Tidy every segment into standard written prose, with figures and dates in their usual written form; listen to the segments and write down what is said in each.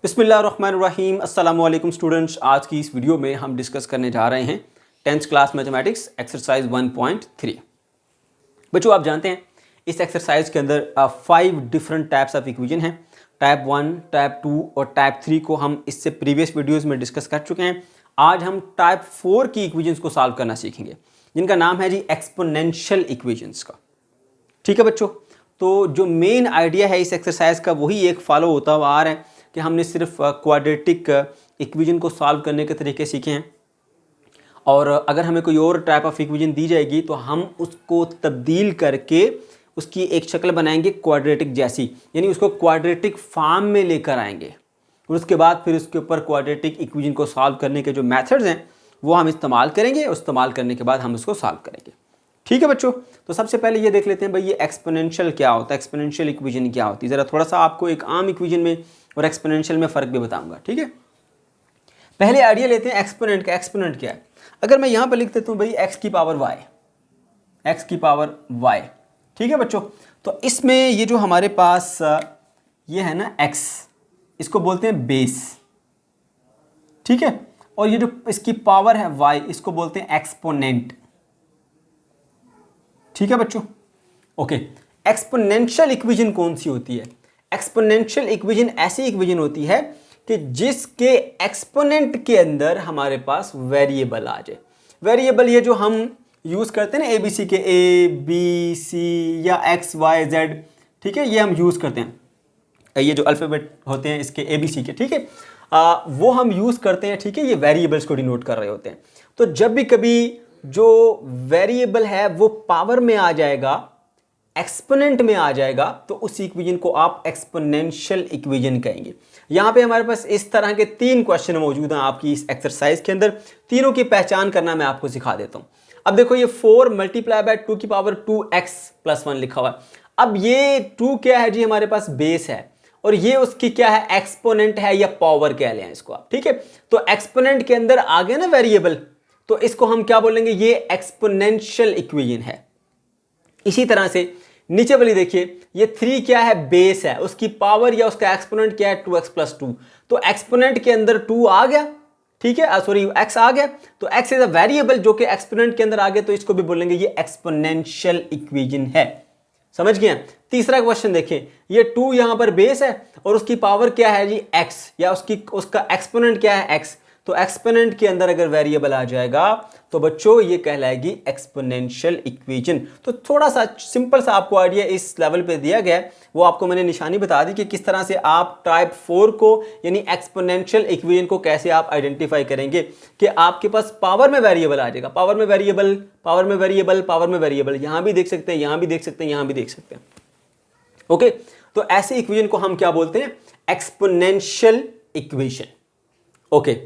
बिस्मिल्लाहिर्रहमानिर्रहीम अस्सलाम वालेकुम स्टूडेंट्स। आज की इस वीडियो में हम डिस्कस करने जा रहे हैं 10th क्लास मैथमेटिक्स एक्सरसाइज 1.3। बच्चों, आप जानते हैं इस एक्सरसाइज के अंदर 5 डिफरेंट टाइप्स ऑफ इक्वेशन हैं। टाइप 1, टाइप 2 और टाइप 3 को हम इससे प्रीवियस वीडियोस में डिस्कस कर चुके हैं। आज हम टाइप 4 की इक्वेशंस को सॉल्व करना सीखेंगे, जिनका नाम है जी एक्सपोनेंशियल इक्वेशंस का। ठीक है बच्चों, तो जो मेन आइडिया है इस एक्सरसाइज का वही एक फॉलो होता हुआ आ रहा है कि हमने सिर्फ क्वाड्रेटिक इक्वेशन को सॉल्व करने के तरीके सीखे हैं, और अगर हमें कोई और टाइप ऑफ इक्वेशन दी जाएगी तो हम उसको तब्दील करके उसकी एक शक्ल बनाएंगे क्वाड्रेटिक जैसी, यानी उसको क्वाड्रेटिक फॉर्म में लेकर आएंगे और उसके बाद फिर उसके ऊपर क्वाड्रेटिक इक्वेशन को सॉल्व करने के जो मेथड्स हैं वो हम इस्तेमाल करेंगे, और इस्तेमाल करने के बाद हम उसको सॉल्व करेंगे। ठीक है बच्चों, तो सबसे पहले ये देख लेते हैं भाई ये एक्सपोनेंशियल क्या होता है, एक्सपोनेंशियल इक्वेशन क्या होती है। ज़रा थोड़ा सा आपको एक आम इक्वेशन में और एक्सपोनेंशियल में फ़र्क भी बताऊंगा। ठीक है, पहले आइडिया लेते हैं एक्सपोनेंट का। एक्सपोनेंट क्या है? अगर मैं यहाँ पर लिख देता हूँ भाई एक्स की पावर वाई, ठीक है बच्चों, तो इसमें ये जो हमारे पास ये है ना एक्स, इसको बोलते हैं बेस, ठीक है, और ये जो इसकी पावर है वाई, इसको बोलते हैं एक्सपोनेंट। ठीक है बच्चों, ओके। एक्सपोनेंशियल इक्वेशन कौन सी होती है? एक्सपोनेंशियल इक्वेशन ऐसी इक्वेशन होती है कि जिसके एक्सपोनेंट के अंदर हमारे पास वेरिएबल आ जाए। वेरिएबल ये जो हम यूज़ करते हैं ना ABC के A, B, C या X, Y, Z, ठीक है, ये हम यूज़ करते हैं। ये जो अल्फ़ाबेट होते हैं इसके ABC के, ठीक है, वो हम यूज़ करते हैं। ठीक है, ये वेरिएबल्स को डिनोट कर रहे होते हैं। तो जब भी कभी जो वेरिएबल है वो पावर में आ जाएगा, एक्सपोनेंट में आ जाएगा, तो उस इक्वेशन को आप एक्सपोनेंशियल इक्वेशन कहेंगे। यहां पे हमारे पास इस तरह के 3 क्वेश्चन मौजूद हैं आपकी इस एक्सरसाइज के अंदर। तीनों की पहचान करना मैं आपको सिखा देता हूं। अब देखो, ये 4 मल्टीप्लाई बाय 2 की पावर 2x + 1 लिखा हुआ है। अब ये 2 क्या है जी? हमारे पास बेस है, और ये उसकी क्या है? एक्सपोनेंट है या पावर कह लें इसको आप। ठीक है, तो एक्सपोनेंट के अंदर आ गया ना वेरिएबल, तो इसको हम क्या बोलेंगे? ये एक्सपोनेंशियल इक्वेशन है। इसी तरह से नीचे वाली देखिए, ये 3 क्या है? बेस है, उसकी पावर या उसका एक्सपोनेंट क्या है? 2x + 2। तो एक्सपोनेंट के अंदर 2 आ गया, ठीक है, सॉरी x आ गया, तो x इज अ वेरिएबल जो कि एक्सपोनेंट के अंदर आ गया, तो इसको भी बोलेंगे ये एक्सपोनेंशियल इक्वेशन है। समझ गए? तीसरा क्वेश्चन देखिए, ये 2 यहां पर बेस है और उसकी पावर क्या है जी? x, या उसका एक्सपोनेंट क्या है? x। तो एक्सपोनेंट के अंदर अगर वेरिएबल आ जाएगा तो बच्चों ये कहलाएगी एक्सपोनेंशियल इक्वेशन। तो थोड़ा सा सिंपल सा आपको आइडिया इस लेवल पे दिया गया है, वो आपको मैंने निशानी बता दी कि किस तरह से आप टाइप 4 को यानी एक्सपोनेंशियल इक्वेशन को कैसे आप आइडेंटिफाई करेंगे कि आपके पास पावर में वेरिएबल आ जाएगा। पावर में वेरिएबल, पावर में वेरिएबल, पावर में वेरिएबल, यहां भी देख सकते हैं, यहां भी देख सकते हैं, यहां भी देख सकते हैं। ओके, तो ऐसे इक्वेशन को हम क्या बोलते हैं? Exponential equation. ओके,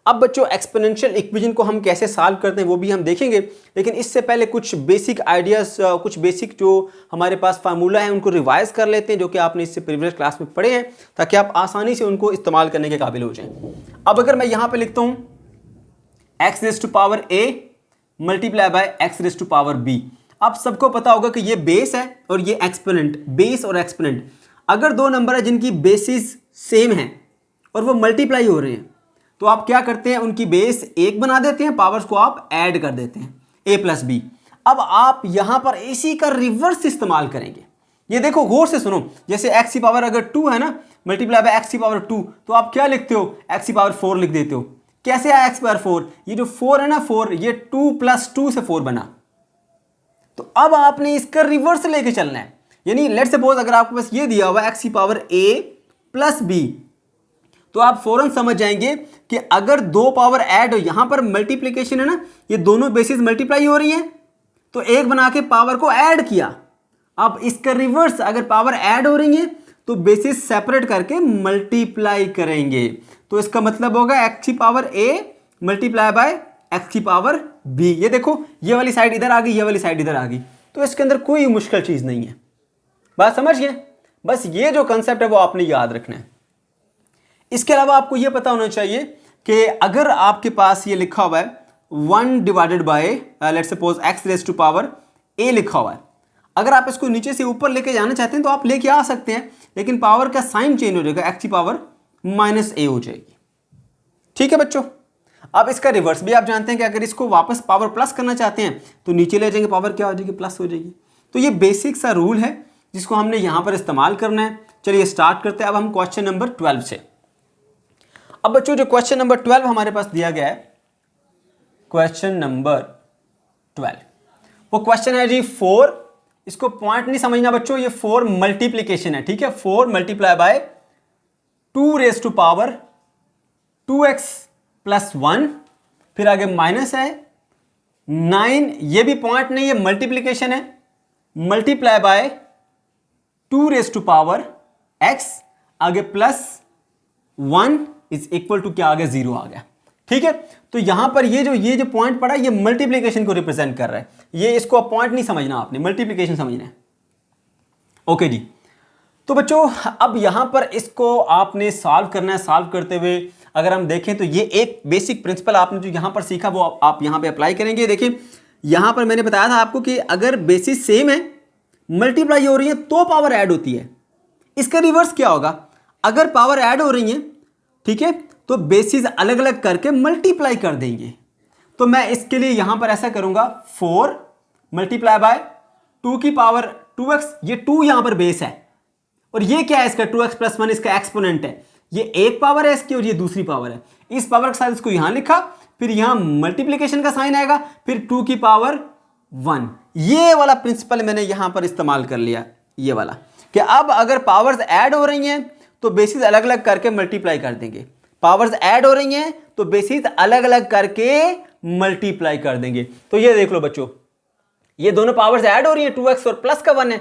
अब बच्चों एक्सपोनेंशियल इक्वेशन को हम कैसे सॉल्व करते हैं वो भी हम देखेंगे, लेकिन इससे पहले कुछ बेसिक आइडियाज, कुछ बेसिक जो हमारे पास फार्मूला है उनको रिवाइज कर लेते हैं, जो कि आपने इससे प्रीवियस क्लास में पढ़े हैं, ताकि आप आसानी से उनको इस्तेमाल करने के काबिल हो जाएं। अब अगर मैं यहां पे लिखता हूं x⁴ a multiply by x⁴ b। अब सबको पता होगा कि ये बेस है और ये एक्सपोनेंट, बेस और एक्सपोनेंट। अगर 2 नंबर है जिनकी बेसिस सेम है और वो मल्टीप्लाई हो रहे हैं, तो आप क्या करते हैं? उनकी बेस 1 बना देते हैं, पावर्स को आप ऐड कर देते हैं, a + b। अब आप यहां पर इसी का रिवर्स इस्तेमाल करेंगे। ये देखो, गौर से सुनो, जैसे x की पावर अगर 2 है ना, मल्टीप्लाई बाय x की पावर 2, तो आप क्या लिखते हो? x की पावर 4 लिख देते हो। कैसे आया x की पावर 4? ये जो 4 है ना, 4, ये 2 + 2 से 4 बना। तो अब आपने इसका रिवर्स लेके चलना है, यानी लेट्स सपोज अगर आपके पास ये दिया हुआ x की पावर a + b, तो आप फौरन समझ जाएंगे कि अगर 2 पावर ऐड हो, यहां पर मल्टीप्लिकेशन है ना, ये दोनों बेसिस मल्टीप्लाई हो रही है, तो 1 बना के पावर को ऐड किया। अब इसका रिवर्स, अगर पावर ऐड हो रही है तो बेसिस सेपरेट करके मल्टीप्लाई करेंगे। तो इसका मतलब होगा x की power a multiply by x की पावर b। ये देखो, ये वाली साइड इधर आ गई, ये वाली साइड इधर आ गई, तो इसके अंदर कोई मुश्किल चीज नहीं है। बात समझ गए? बस ये जो कंसेप्ट है वो आपने याद रखना है। इसके अलावा आपको यह पता होना चाहिए कि अगर आपके पास ये लिखा हुआ है 1 divided bye let's suppose x⁴ a लिखा हुआ है, अगर आप इसको नीचे से ऊपर लेके जाना चाहते हैं तो आप लेके आ सकते हैं, लेकिन पावर का साइन चेंज हो जाएगा, x की पावर माइनस ए हो जाएगी। ठीक है बच्चों, अब इसका रिवर्स भी आप जानते हैं कि अगर इसको वापस पावर प्लस करना चाहते हैं तो नीचे ले जाएंगे, पावर क्या हो जाएगी, प्लस हो जाएगी। तो ये बेसिक सा रूल है जिसको हमने यहां पर इस्तेमाल करना है। चलिए स्टार्ट करते हैं अब हम क्वेश्चन नंबर 12 से। अब बच्चों जो क्वेश्चन नंबर 12 हमारे पास दिया गया है, क्वेश्चन नंबर 12, वो क्वेश्चन है जी 4, इसको पॉइंट नहीं समझना बच्चों, ये 4 मल्टीप्लीकेशन है। ठीक है, 4 multiply by 2 raise to power 2x plus 1, फिर आगे माइनस है 9, ये भी पॉइंट नहीं है, मल्टीप्लीकेशन है, multiply by 2 raise to power x, आगे प्लस 1 इज इक्वल टू क्या आ गया, 0 आ गया। ठीक है, तो यहां पर ये जो पॉइंट पड़ा ये मल्टीप्लीकेशन को रिप्रेजेंट कर रहा है। ये इसको पॉइंट नहीं समझना, आपने मल्टीप्लीकेशन समझना है। ओके जी, तो बच्चों अब यहां पर इसको आपने सॉल्व करना है। सॉल्व करते हुए अगर हम देखें तो ये एक बेसिक प्रिंसिपल आपने जो यहां पर सीखा वो आप यहां पे अप्लाई करेंगे। देखिए यहां पर मैंने बताया था आपको कि अगर बेसिस सेम है, मल्टीप्लाई हो रही है तो पावर ऐड होती है। इसका रिवर्स क्या होगा, अगर पावर ऐड हो रही है, ठीक है, तो बेसिस अलग अलग करके मल्टीप्लाई कर देंगे। तो मैं इसके लिए यहां पर ऐसा करूंगा, 4 मल्टीप्लाई बाय 2 की पावर 2x, ये 2 यहां पर बेस है और ये क्या है इसका 2x प्लस 1 इसका एक्सपोनेंट है। ये एक पावर है इसकी और ये दूसरी पावर है। इस पावर के साथ इसको यहां लिखा, फिर यहां मल्टीप्लीकेशन का साइन आएगा, फिर 2 की पावर 1। ये वाला प्रिंसिपल मैंने यहां पर इस्तेमाल कर लिया, ये वाला, कि अब अगर पावर्स ऐड हो रही हैं तो बेसिस अलग अलग करके मल्टीप्लाई कर देंगे। पावर्स ऐड हो रही हैं तो बेसिस अलग अलग करके मल्टीप्लाई कर देंगे। तो ये देख लो बच्चों, ये दोनों पावर्स ऐड हो रही हैं, 2x और प्लस का 1 है,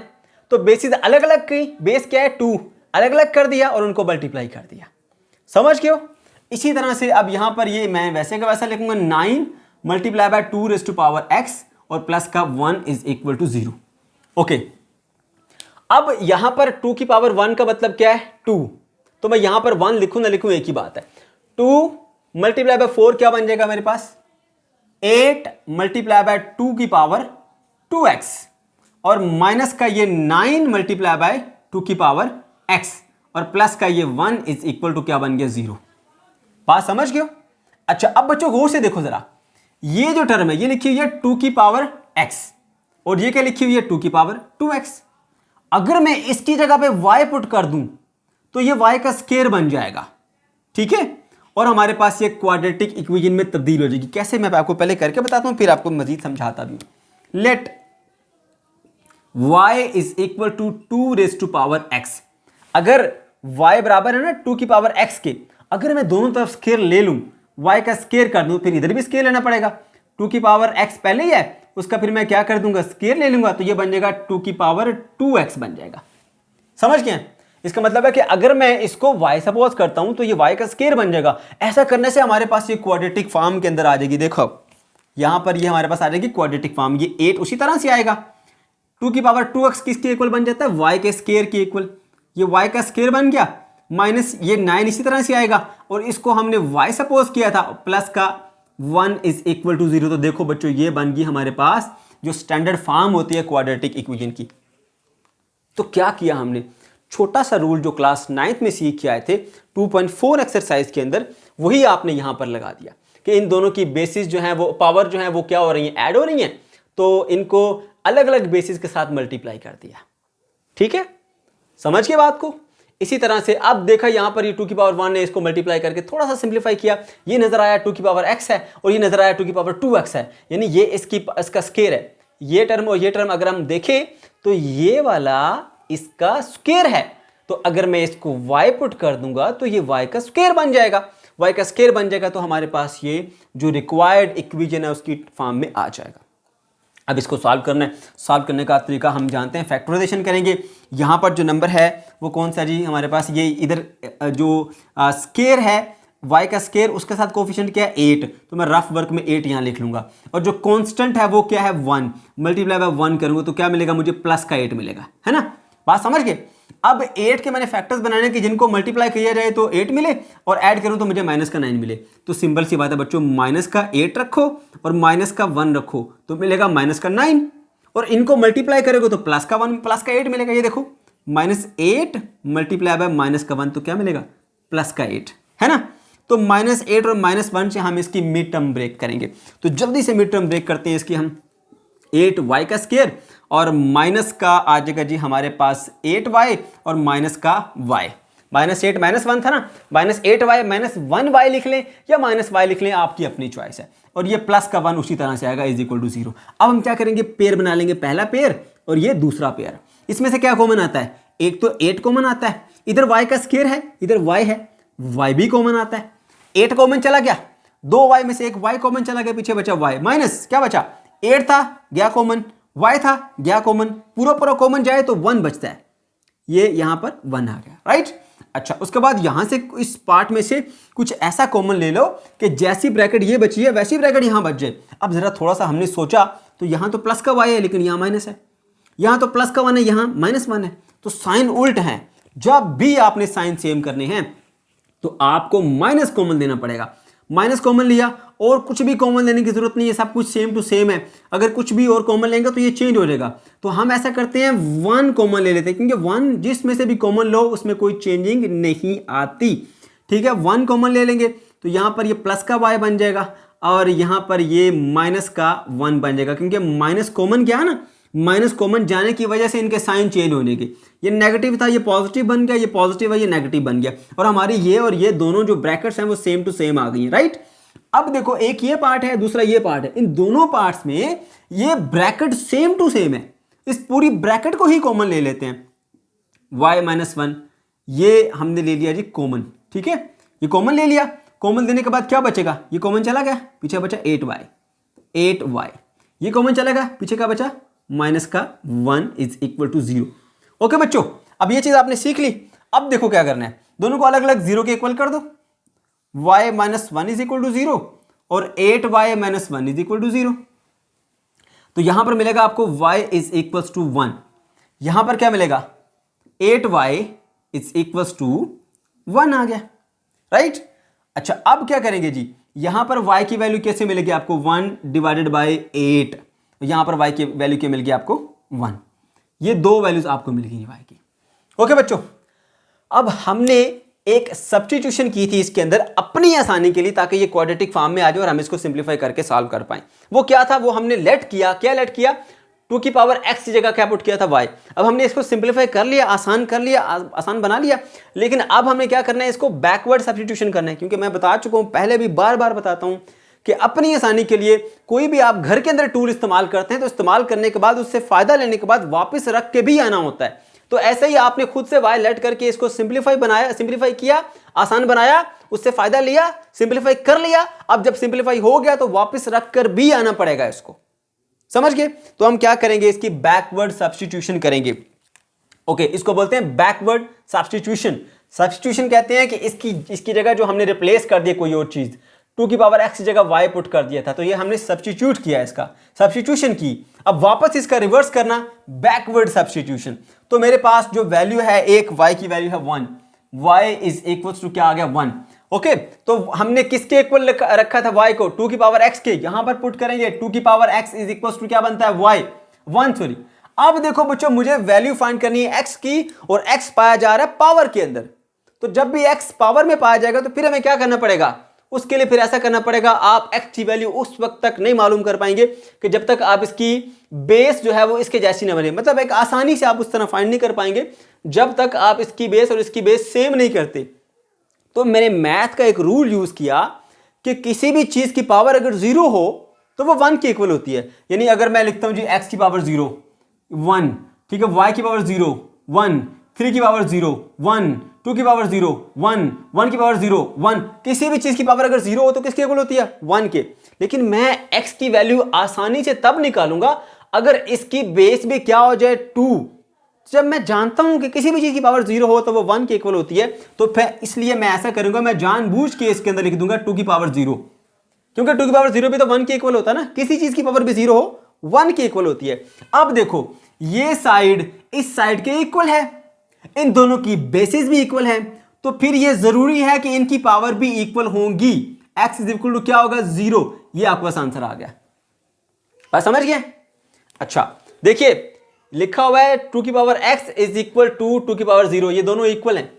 तो बेसिस अलग अलग की, बेस क्या है 2, अलग अलग कर दिया और उनको मल्टीप्लाई कर दिया। समझ गए हो? इसी तरह से अब यहां पर ये मैं वैसे का वैसा लिखूंगा, 9 multiply by 2 raise to power x और प्लस का 1 इज इक्वल टू 0। ओके, अब यहां पर 2 की पावर 1 का मतलब क्या है, 2, तो मैं यहां पर 1 लिखूं ना लिखूं एक ही बात है। 2 मल्टीप्लाई बाय 4 क्या बन जाएगा मेरे पास, 8 मल्टीप्लाई बाय 2 की पावर 2x और माइनस का ये 9 मल्टीप्लाई बाय 2 की पावर x और प्लस का ये 1 इज इक्वल टू क्या बन गया, 0। बात समझ गए हो? अच्छा, अब बच्चों गौर से देखो जरा, ये जो टर्म है ये लिखी हुई है 2 की पावर x और ये क्या लिखी हुई है 2 की पावर 2x। अगर मैं इसकी जगह पे y पुट कर दूं तो ये y का स्क्वायर बन जाएगा। ठीक है, और हमारे पास ये क्वाड्रेटिक इक्वेशन में तब्दील हो जाएगी। कैसे, मैं आपको पहले करके बताता हूं फिर आपको मजीद समझाता भी हूं। Let y is equal to 2 raise to power x, अगर y बराबर है ना 2 की पावर x के, अगर मैं दोनों तरफ स्क्वायर ले लूं, y का स्क्वायर कर दूं, फिर इधर भी स्क्वायर लेना पड़ेगा। 2 की पावर x पहले ही है, उसका फिर मैं क्या कर दूंगा, स्क्वायर ले लूंगा, तो ये बन जाएगा 2 की पावर 2x बन जाएगा। समझ गए? इसका मतलब है कि अगर मैं इसको y सपोज करता हूं तो ये y का स्क्वायर बन जाएगा। ऐसा करने से हमारे पास ये क्वाड्रेटिक फॉर्म के अंदर आ जाएगी। देखो यहां पर ये हमारे पास आ जाएगी क्वाड्रेटिक फॉर्म, ये 8 उसी तरह से आएगा। 2 की पावर 2x किसके इक्वल बन जाता है, y के स्क्वायर के इक्वल, ये y का स्क्वायर बन गया, माइनस ये 9 इसी तरह से आएगा और इसको हमने y सपोज किया था, प्लस का 1 इज इक्वल टू 0। तो देखो बच्चों ये बन गई हमारे पास जो स्टैंडर्ड फॉर्म होती है क्वाड्रेटिक इक्वेशन की। तो क्या किया हमने, छोटा सा रूल जो क्लास 9th में सीख के आए थे 2.4 एक्सरसाइज के अंदर, वही आपने यहां पर लगा दिया कि इन दोनों की बेसिस जो है वो पावर जो है वो क्या हो रही है, ऐड हो रही हैं, तो इनको अलग अलग बेसिस के साथ मल्टीप्लाई कर दिया। ठीक है, समझ के बात को? इसी तरह से अब देखा यहां पर ये 2 की पावर 1 ने इसको मल्टीप्लाई करके थोड़ा सा सिंप्लीफाई किया, ये नजर आया 2 की पावर x है और ये नजर आया 2 की पावर 2x है, यानी ये इसका स्क्वायर है। ये टर्म और ये टर्म अगर हम देखें तो ये वाला इसका स्क्वायर है, तो अगर मैं इसको y पुट कर दूंगा तो ये y का स्क्वायर बन जाएगा। y का स्क्वायर बन जाएगा तो हमारे पास ये जो रिक्वायर्ड इक्वेशन है उसकी फॉर्म में आ जाएगा। अब इसको सॉल्व करना है, सॉल्व करने का तरीका हम जानते हैं, फैक्टराइजेशन करेंगे। यहाँ पर जो नंबर है वो कौन सा जी, हमारे पास ये इधर जो स्क्वायर है y का स्क्वायर, उसके साथ कोफिशिएंट क्या है 8, तो मैं रफ वर्क में 8 यहाँ लिख लूंगा। और जो कांस्टेंट है वो क्या है 1, मल्टीप्लाई बाय 1 करूंगा तो क्या मिलेगा मुझे, प्लस का 8 मिलेगा, है ना? बात समझ गए? अब 8 के मैंने फैक्टर्स बनाने की जिनको मल्टीप्लाई किया जाए तो 8 मिले और ऐड करूं तो मुझे माइनस का 9 मिले। तो सिंपल सी बात है बच्चों, माइनस का 8 रखो और माइनस का 1 रखो तो मिलेगा माइनस का 9, और इनको मल्टीप्लाई करोगे तो प्लस का 1 प्लस का 8 मिलेगा। ये देखो -8 मल्टीप्लाई बाय -1 तो क्या मिलेगा प्लस का 8 है ना। तो -8 और -1 से हम इसकी मिड टर्म ब्रेक करेंगे। तो जल्दी से मिड टर्म ब्रेक करते हैं इसकी हम। 8y का स्क्वायर और माइनस का आ जाएगा जी हमारे पास 8y और माइनस का y। -8 -1 था ना, -8y -1y लिख लें या -y लिख लें, आपकी अपनी चॉइस है। और ये प्लस का 1 उसी तरह से आएगा इज इक्वल टू 0। अब हम क्या करेंगे, पेयर बना लेंगे, पहला पेयर और ये दूसरा पेयर। इसमें से क्या कॉमन आता है, एक तो 8 कॉमन आता है, इधर y का स्क्वायर है, इधर y है, y भी कॉमन आता है। 8 कॉमन चला गया, 2y में से एक y कॉमन चला गया, पीछे बचा y माइनस क्या बचा, 8 था गया कॉमन, y था गया कॉमन, पूरा कॉमन जाए तो 1 बचता है, ये यहां पर 1 आ गया, राइट। अच्छा, उसके बाद यहां से इस पार्ट में से कुछ ऐसा कॉमन ले लो कि जैसी ब्रैकेट ये बची है वैसी ब्रैकेट यहां बच जाए। अब जरा थोड़ा सा हमने सोचा तो यहां तो प्लस का y है लेकिन यहां माइनस है, यहां तो प्लस का 1 है यहां -1 है, तो साइन उल्ट है। जब भी आपने साइन सेम करने हैं तो आपको माइनस कॉमन देना पड़ेगा। माइनस कॉमन लिया और कुछ भी कॉमन लेने की जरूरत नहीं है, सब कुछ सेम टू सेम है। अगर कुछ भी और कॉमन लेंगे तो ये चेंज हो जाएगा। तो हम ऐसा करते हैं 1 कॉमन ले लेते हैं, क्योंकि 1 जिसमें से भी कॉमन लो उसमें कोई चेंजिंग नहीं आती। ठीक है, 1 कॉमन ले लेंगे तो यहाँ पर ये प्लस का y बन जाएगा और यहाँ पर ये माइनस का 1 बन जाएगा, क्योंकि माइनस कॉमन क्या है ना, माइनस कॉमन जाने की वजह से इनके साइन चेंज होने के, ये नेगेटिव था ये पॉजिटिव बन गया, ये पॉजिटिव है ये नेगेटिव बन गया, और हमारी ये और ये दोनों जो ब्रैकेट्स हैं वो सेम टू सेम आ गई हैं, राइट। अब देखो, एक ये पार्ट है दूसरा ये पार्ट है, इन दोनों पार्ट्स में ये ब्रैकेट सेम टू सेम है, इस पूरी ब्रैकेट को ही कॉमन ले लेते हैं। y-1 ये हमने ले लिया जी कॉमन, ठीक है, ये कॉमन ले लिया। कॉमन लेने के बाद क्या बचेगा, ये कॉमन चला गया, पीछे बचा 8y, ये कॉमन चला गया, पीछे क्या बचा माइनस का 1 इज इक्वल टू 0। ओके बच्चों, अब ये चीज आपने सीख ली। अब देखो क्या करना है, दोनों को अलग अलग 0 के इक्वल कर दो। y-1 इज इक्वल टू 0 और 8y-1 इज इक्वल टू 0। तो यहां पर मिलेगा आपको y इज इक्वल टू 1, यहां पर क्या मिलेगा 8y इज इक्वल टू 1 आ गया, राइट। अच्छा, अब क्या करेंगे जी, यहां पर y की वैल्यू कैसे मिलेगी आपको, 1 डिवाइडेड बाई 8, यहां पर y की वैल्यू क्या मिल गई आपको 1, ये दो वैल्यूज आपको मिल गई y की। ओके बच्चों, अब हमने एक सब्स्टिट्यूशन की थी इसके अंदर अपनी आसानी के लिए, ताकि ये क्वाड्रेटिक फॉर्म में आ जाए और हम इसको सिंप्लीफाई करके सॉल्व कर पाएं। वो क्या था, वो हमने लेट किया, क्या लेट किया, 2 की पावर x की जगह क्या पुट किया था y। अब हमने इसको सिंप्लीफाई कर लिया, आसान कर लिया, आसान बना लिया, लेकिन अब हमें क्या करना है, इसको बैकवर्ड सब्स्टिट्यूशन करना है। क्योंकि मैं बता चुका हूं, पहले भी बार बार बताता हूं कि अपनी आसानी के लिए कोई भी आप घर के अंदर टूल इस्तेमाल करते हैं तो इस्तेमाल करने के बाद उससे फायदा लेने के बाद वापस रख के भी आना होता है। तो ऐसे ही आपने खुद से y लेट करके इसको सिंप्लीफाई किया, आसान बनाया, उससे फायदा लिया, सिंप्लीफाई कर लिया। अब जब सिंप्लीफाई हो गया तो वापस रख कर भी आना पड़ेगा इसको, समझ गए। तो हम क्या करेंगे, इसकी बैकवर्ड सब्स्टिट्यूशन करेंगे। ओके, इसको बोलते हैं बैकवर्ड सब्स्टिट्यूशन। सब्स्टिट्यूशन कहते हैं कि इसकी जगह जो हमने रिप्लेस कर दिया कोई और चीज, 2 की पावर x की जगह y पुट कर दिया था, तो ये हमने सब्स्टिट्यूट किया, इसका सब्स्टिट्यूशन की। अब वापस इसका रिवर्स करना, बैकवर्ड सब्स्टिट्यूशन। तो मेरे पास जो वैल्यू है एक, y की वैल्यू है 1, y इज इक्वल टू क्या आ गया 1। ओके, तो हमने किसके इक्वल रखा था y को, 2 की पावर x के, यहां पर पुट करेंगे 2 की power x is equal to क्या बनता है y 1, सॉरी। अब देखो बच्चों, मुझे वैल्यू फाइंड करनी है x की, और x पाया जा रहा है पावर के अंदर। तो जब भी x पावर में पाया जाएगा तो फिर हमें क्या करना पड़ेगा, उसके लिए फिर ऐसा करना पड़ेगा, आप x की वैल्यू उस वक्त तक नहीं मालूम कर पाएंगे कि जब तक आप इसकी बेस जो है वो इसके जैसी ना बने। मतलब एक आसानी से आप उस तरह फाइंड नहीं कर पाएंगे जब तक आप इसकी बेस और इसकी बेस सेम नहीं करते। तो मैंने मैथ का एक रूल यूज किया कि किसी भी चीज की पावर अगर 0 हो तो वो 1 के इक्वल होती है। यानी अगर मैं लिखता हूं जी x की पावर 0 1, ठीक है, y की पावर 0 1, 3 की पावर 0 1, 2 की पावर 0 1, 1 की पावर 0 1, किसी भी चीज की पावर अगर 0 हो तो किसके इक्वल होती है 1 के। लेकिन मैं x की वैल्यू आसानी से तब निकालूंगा अगर इसकी बेस भी क्या हो जाए 2। जब मैं जानता हूं कि किसी भी चीज की पावर 0 हो तो वो 1 के इक्वल होती है, तो फिर इसलिए मैं ऐसा करूंगा, मैं जानबूझ के इसके अंदर लिख दूंगा 2 की पावर 0, क्योंकि 2 की पावर 0 भी तो 1 के इक्वल होता है ना, किसी चीज की पावर भी 0 हो 1 के इक्वल होती है। अब देखो, ये साइड इस साइड के इक्वल है, इन दोनों की बेसिस भी इक्वल है, तो फिर ये जरूरी है कि इनकी पावर भी इक्वल होंगी। x इज इक्वल टू क्या होगा 0, ये आपका आंसर आ गया, बात समझ गए। अच्छा देखिए, लिखा हुआ है 2 की power x is equal to 2 की पावर 0, ये दोनों इक्वल हैं,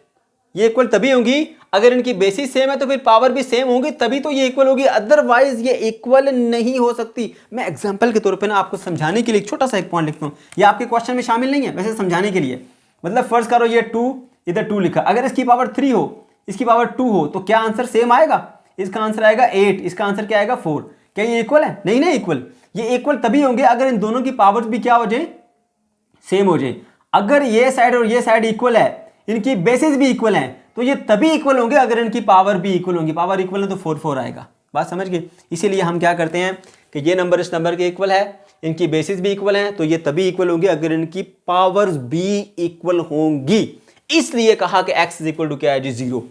ये इक्वल तभी होंगी अगर इनकी बेसिस सेम है, तो फिर पावर भी सेम होगी, तभी तो ये इक्वल होगी, अदरवाइज ये इक्वल नहीं हो सकती। मैं एग्जांपल के तौर पे ना आपको समझाने के लिए एक छोटा सा एक पॉइंट लिखता हूँ, ये आपके क्वेश्चन में शामिल नहीं है, वैसे समझाने के लिए। मतलब फर्ज करो ये 2, इधर 2 लिखा, अगर इसकी पावर 3 हो, इसकी पावर 2 हो, तो क्या आंसर सेम आएगा? इसका आंसर आएगा 8, इसका आंसर क्या आएगा 4। क्या ये इक्वल है? नहीं ना इक्वल। ये इक्वल तभी होंगे अगर इन दोनों की पावर्स भी क्या हो जाए, सेम हो जाए। अगर ये साइड और ये साइड इक्वल है, इनकी बेसिस भी इक्वल है, तो ये तभी इक्वल होंगे अगर इनकी पावर भी इक्वल होंगी। पावर इक्वल है तो 4 4 आएगा। बात समझ गए? इसीलिए हम क्या करते हैं कि ये नंबर इस नंबर के इक्वल है, इनकी बेसिस भी इक्वल है, तो ये तभी इक्वल होंगे अगर इनकी पावर्स भी इक्वल होंगी। इसलिए कहा कि x इज इक्वल टू क्या है जी 0,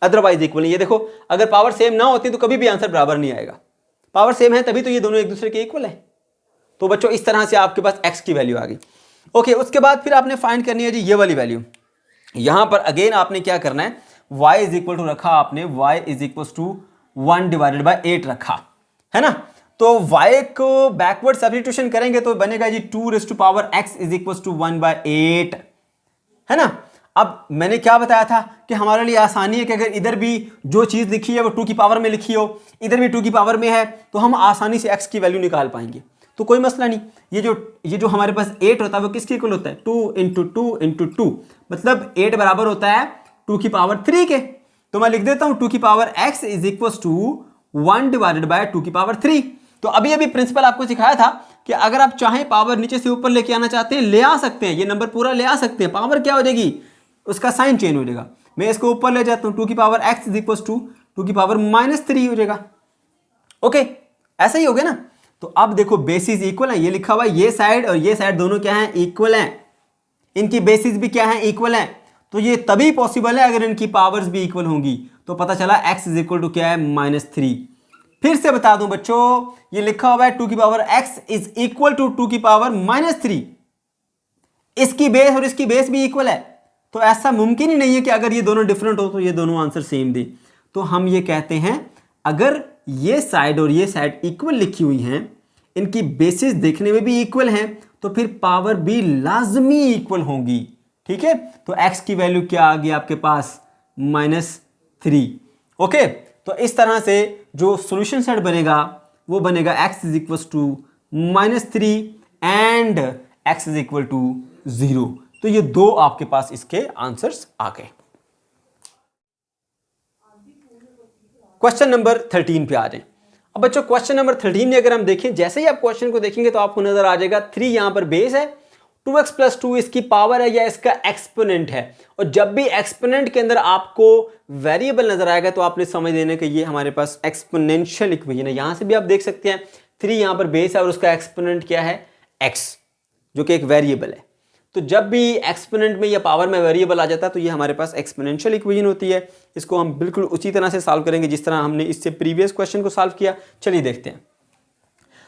अदरवाइज इक्वल। ये देखो अगर पावर सेम ना होती तो कभी भी आंसर बराबर नहीं आएगा। पावर सेम है तभी तो ये दोनों एक दूसरे के इक्वल है। तो बच्चों इस तरह से आपके पास x की वैल्यू आ गई। ओके, उसके बाद फिर आपने फाइंड करनी है जी ये वाली वैल्यू। यहां पर अगेन आपने क्या करना है, y इज इक्वल टू रखा आपने, y is equal to 1 divided by 8 रखा है ना। तो y को बैकवर्ड सब्स्टिट्यूशन करेंगे तो बनेगा जी 2 raise to power x is equal to 1/8 है ना। अब मैंने क्या बताया था कि हमारे लिए आसानी है कि अगर इधर भी जो चीज लिखी है वो 2 की पावर में लिखी हो, इधर भी 2 की पावर में है, तो हम आसानी से x की वैल्यू निकाल पाएंगे, तो कोई मसला नहीं। ये जो हमारे पास 8 होता है वो किसके इक्वल होता है, 2 इंटू 2 इंटू 2, मतलब 8 बराबर होता है 2 की पावर 3 के। तो मैं लिख देता हूं 2 की power x is equal to 1 divided by 2 की पावर 3। तो अभी अभी प्रिंसिपल आपको सिखाया था कि अगर आप चाहें पावर नीचे से ऊपर लेके आना चाहते हैं, ले आ सकते हैं, ये नंबर पूरा ले आ सकते हैं। पावर क्या हो जाएगी, उसका साइन चेंज हो जाएगा। मैं इसको ऊपर ले जाता हूं, 2 की power x is equal to 2 की पावर -3 हो जाएगा। ओके, ऐसा ही हो गया ना। तो अब देखो बेसिस इक्वल है, ये लिखा हुआ है, ये साइड और ये साइड दोनों क्या है, इक्वल हैं। इनकी बेसिस भी क्या है, इक्वल है। तो ये तभी पॉसिबल है अगर इनकी पावर्स भी इक्वल होंगी। तो पता चला x इज इक्वल टू क्या है, -3। फिर से बता दूं बच्चों, ये लिखा हुआ है 2 की power x is equal to 2 की पावर -3। इसकी बेस और इसकी बेस भी इक्वल है, तो ऐसा मुमकिन ही नहीं है कि अगर ये दोनों डिफरेंट हो तो ये दोनों आंसर सेम दे। तो हम ये कहते हैं अगर ये साइड और ये साइड इक्वल लिखी हुई हैं, इनकी बेसिस देखने में भी इक्वल हैं, तो फिर पावर भी लाजमी इक्वल होंगी। ठीक है, तो x की वैल्यू क्या आ गई आपके पास, -3। ओके, तो इस तरह से जो सॉल्यूशन सेट बनेगा वो बनेगा x is equal to -3 and x is equal to 0। तो ये दो आपके पास इसके आंसर्स आ गए। क्वेश्चन नंबर 13 पे आ जाए। अब बच्चों क्वेश्चन नंबर 13 में अगर हम देखें, जैसे ही आप क्वेश्चन को देखेंगे तो आपको नजर आ जाएगा 3 यहां पर बेस है, 2x + 2 इसकी पावर है या इसका एक्सपोनेंट है। और जब भी एक्सपोनेंट के अंदर आपको वेरिएबल नजर आएगा तो आपने समझ लेना कि ये हमारे पास एक्सपोनेंशियल इक्वेशन है। यहां से भी आप देख सकते हैं 3 यहां पर बेस है और उसका एक्सपोनेंट क्या है, x, जो कि एक वेरिएबल है। तो जब भी एक्सपोनेंट में या पावर में वेरिएबल आ जाता है तो ये हमारे पास एक्सपोनेंशियल इक्वेशन होती है। इसको हम बिल्कुल उसी तरह से सॉल्व करेंगे जिस तरह हमने इससे प्रीवियस क्वेश्चन को सॉल्व किया। चलिए देखते हैं।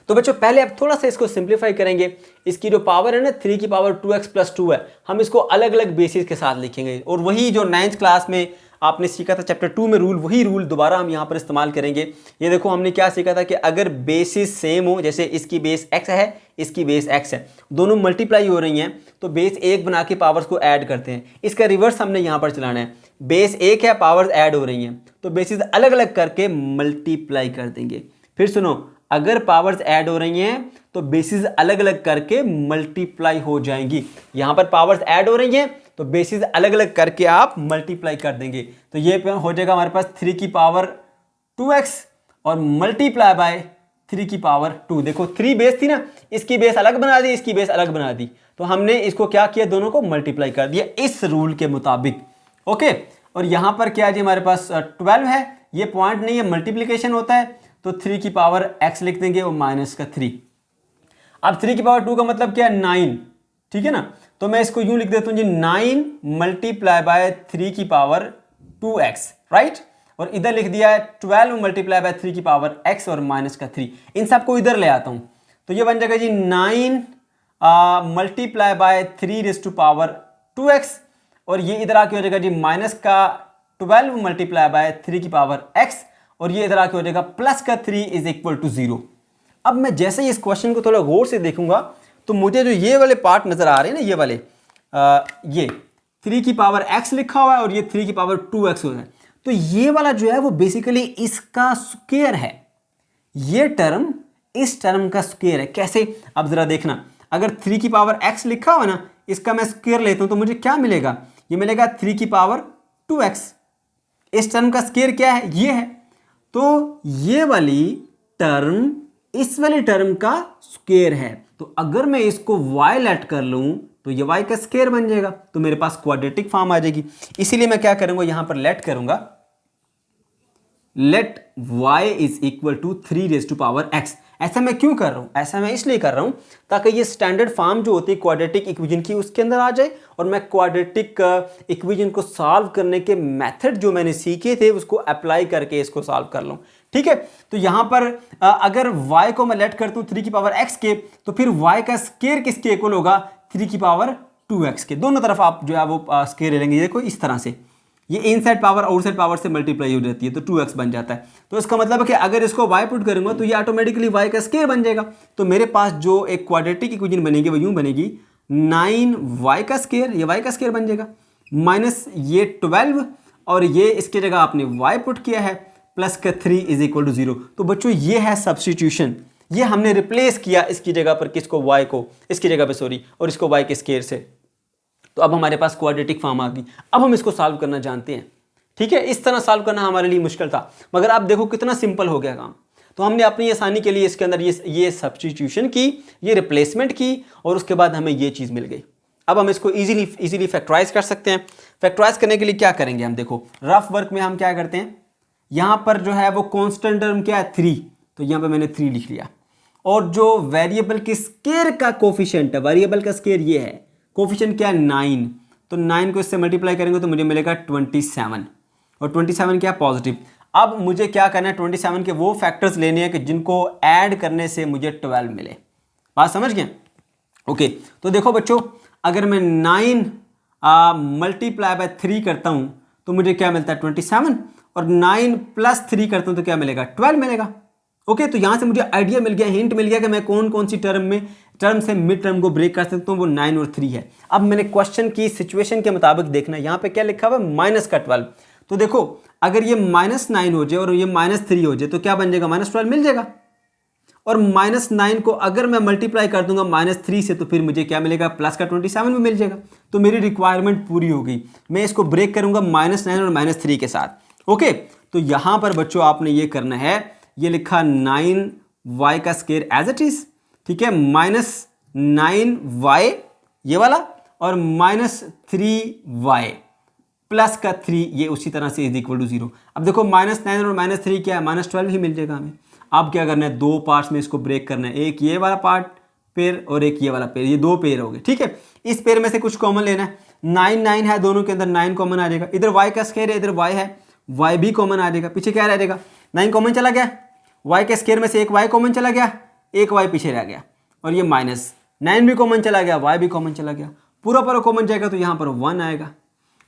तो बच्चों पहले अब थोड़ा सा इसको सिंप्लीफाई करेंगे। इसकी जो पावर है ना 3 की पावर 2x + 2 है, हम इसको अलग अलग बेसिस के साथ लिखेंगे और वही जो 9th क्लास में आपने सीखा था चैप्टर 2 में रूल, वही रूल दोबारा हम यहाँ पर इस्तेमाल करेंगे। ये देखो हमने क्या सीखा था कि अगर बेसिस सेम हो, जैसे इसकी बेस x है, इसकी बेस x है, दोनों मल्टीप्लाई हो रही हैं, तो बेस 1 बना के पावर्स को ऐड करते हैं। इसका रिवर्स हमने यहाँ पर चलाना है। बेस 1 है, पावर्स ऐड हो रही हैं, तो बेसिस अलग अलग करके मल्टीप्लाई कर देंगे। फिर सुनो, अगर पावर्स ऐड हो रही हैं तो बेसिस अलग अलग करके मल्टीप्लाई हो जाएंगी। यहां पर पावर्स ऐड हो रही हैं तो बेसिस अलग अलग करके आप मल्टीप्लाई कर देंगे। तो ये हो जाएगा हमारे पास 3 की पावर 2x और मल्टीप्लाई बाय 3 की पावर 2। देखो 3 बेस थी ना, इसकी बेस अलग बना दी, इसकी बेस अलग बना दी, तो हमने इसको क्या किया, दोनों को मल्टीप्लाई कर दिया इस रूल के मुताबिक। ओके, और यहां पर क्या है जी, हमारे पास 12 है, ये पॉइंट नहीं है, मल्टीप्लीकेशन होता है, तो 3 की पावर x लिख देंगे और -3। अब 3 की पावर 2 का मतलब क्या है, 9। ठीक है ना, तो मैं इसको यूं लिख देता हूं जी, 9 मल्टीप्लाई बाय 3 की पावर 2x, राइट। और इधर लिख दिया है 12 मल्टीप्लाई बाय 3 की पावर x और -3। इन सबको इधर ले आता हूं तो ये बन जाएगा जी 9 multiply by 3 raise to power 2x, और ये इधर आके हो जाएगा जी -12 मल्टीप्लाई बाय 3 की पावर x, और ये इधर आके हो जाएगा +3 इज इक्वल टू 0। अब मैं जैसे ही इस क्वेश्चन को थोड़ा गौर से देखूंगा तो मुझे जो ये वाले पार्ट नजर आ रहे हैं ना, ये वाले 3 की पावर x लिखा हुआ है और ये 3 की पावर 2x हो है, तो ये वाला जो है वो बेसिकली इसका स्क्वायर है, ये टर्म इस टर्म का स्क्वायर है। कैसे, अब जरा देखना, अगर 3 की पावर x लिखा हुआ ना, इसका मैं स्क्वायर लेता हूं तो मुझे क्या मिलेगा, ये मिलेगा 3 की पावर 2x। इस टर्म का स्क्वायर क्या है, ये है, तो ये वाली टर्म इस वाली टर्म का स्क्वायर है। तो अगर मैं इसको y लेट कर लूं तो ये y का स्क्वायर बन जाएगा, तो मेरे पास क्वाड्रेटिक फॉर्म आ जाएगी। इसीलिए मैं क्या करूंगा, यहां पर लेट करूंगा, let y is equal to 3 raise to power x। ऐसा मैं क्यों कर रहा हूं, ऐसा मैं इसलिए कर रहा हूं ताकि ये स्टैंडर्ड फॉर्म जो होती है क्वाड्रेटिक इक्वेशन की उसके अंदर आ जाए, और मैं क्वाड्रेटिक इक्वेशन को सॉल्व करने के मेथड जो मैंने सीखे थे उसको अप्लाई करके इसको सॉल्व कर लूं। ठीक है, तो यहां पर अगर y को मैं लेट करता हूं 3 की पावर x के, तो फिर y का स्क्वायर किसके इक्वल होगा, 3 की पावर 2x के। दोनों तरफ आप जो है वो स्क्वायर ले लेंगे, देखो इस तरह से, ये इनसाइड पावर आउटसाइड पावर से मल्टीप्लाई हो जाती है तो 2x बन जाता है। तो इसका मतलब है कि अगर इसको y पुट करूंगा तो ये ऑटोमेटिकली y का स्क्वायर बन जाएगा। तो मेरे पास जो एक क्वाड्रेटिक इक्वेशन बनेगी वो यूं बनेगी, 9y का स्क्वायर, ये y का स्क्वायर बन जाएगा, माइनस ये 12 और ये इसकी जगह आपने y पुट किया है, प्लस का 3 इज इक्वल टू 0। तो बच्चों ये है सब्स्टिट्यूशन, ये हमने रिप्लेस किया इसकी जगह पर किसको, y को, इसकी जगह पे सॉरी, और इसको y के स्क्वायर से। तो अब हमारे पास क्वाड्रेटिक फॉर्म आ गई। अब हम इसको सॉल्व करना जानते हैं। ठीक है, इस तरह सॉल्व करना हमारे लिए मुश्किल था, मगर आप देखो कितना सिंपल हो गया काम। तो हमने अपनी आसानी के लिए इसके अंदर ये सब्स्टिट्यूशन की, ये रिप्लेसमेंट की, और उसके बाद हमें ये चीज़ मिल गई। अब हम इसको इजीली फैक्टराइज कर सकते हैं। फैक्टराइज करने के लिए क्या करेंगे, हम देखो रफ वर्क में हम क्या करते हैं, यहाँ पर जो है वो कॉन्स्टेंट टर्म क्या है, 3, तो यहाँ पर मैंने 3 लिख लिया, और जो वेरिएबल के स्क्वायर का कोफिशिएंट है, वेरिएबल का स्क्वायर ये है, कोफिशिएंट क्या है 9, तो 9 को इससे मल्टीप्लाई करेंगे तो मुझे मिलेगा 27, और 27 क्या पॉजिटिव। अब मुझे क्या करना है, 27 के वो फैक्टर्स लेने हैं कि जिनको ऐड करने से मुझे 12 मिले। बात समझ गए? ओके, तो देखो बच्चों, अगर मैं 9 मल्टीप्लाई बाय 3 करता हूं तो मुझे क्या मिलता है 27, और 9 प्लस 3 करता हूं तो क्या मिलेगा 12 मिलेगा। ओके, तो यहां से मुझे आइडिया मिल गया, हिंट मिल गया कि मैं कौन कौन सी टर्म से मिड टर्म को ब्रेक कर सकता हूं, वो 9 और 3 है। अब मैंने क्वेश्चन की सिचुएशन के मुताबिक देखना, यहां पे क्या लिखा हुआ है माइनस का 12, तो देखो अगर ये -9 हो जाए और ये -3 हो जाए तो क्या बन जाएगा, -12 मिल जाएगा। और -9 को अगर मैं मल्टीप्लाई कर दूंगा -3 से तो फिर मुझे क्या मिलेगा, प्लस का 27 में मिल जाएगा। तो मेरी रिक्वायरमेंट पूरी हो गई। मैं इसको ब्रेक करूंगा -9 और -3 के साथ। ओके, तो यहां पर बच्चों आपने ये करना है, ये लिखा 9y का स्क्वायर एज इट इज, ठीक है, -9y ये वाला, और -3y प्लस का 3 ये उसी तरह से इज इक्वल टू 0। अब देखो -9 और -3 क्या है, -12 ही मिल जाएगा हमें। अब क्या करना है, दो पार्ट्स में इसको ब्रेक करना है, एक ये वाला पार्ट पेयर और एक ये वाला पेयर, ये दो पेयर हो गए। ठीक है, इस पेयर में से कुछ कॉमन लेना है, 9 है, दोनों के अंदर 9 कॉमन आ जाएगा, इधर y का स्क्वायर है, इधर y है, y भी कॉमन आ जाएगा, पीछे क्या रह जाएगा 9 कॉमन चला गया, y के स्क्वायर में से एक y कॉमन चला गया, एक y पीछे रह गया, और ये -9 भी कॉमन चला गया, y भी कॉमन चला गया, पूरा पूरा कॉमन जाएगा तो यहाँ पर 1 आएगा।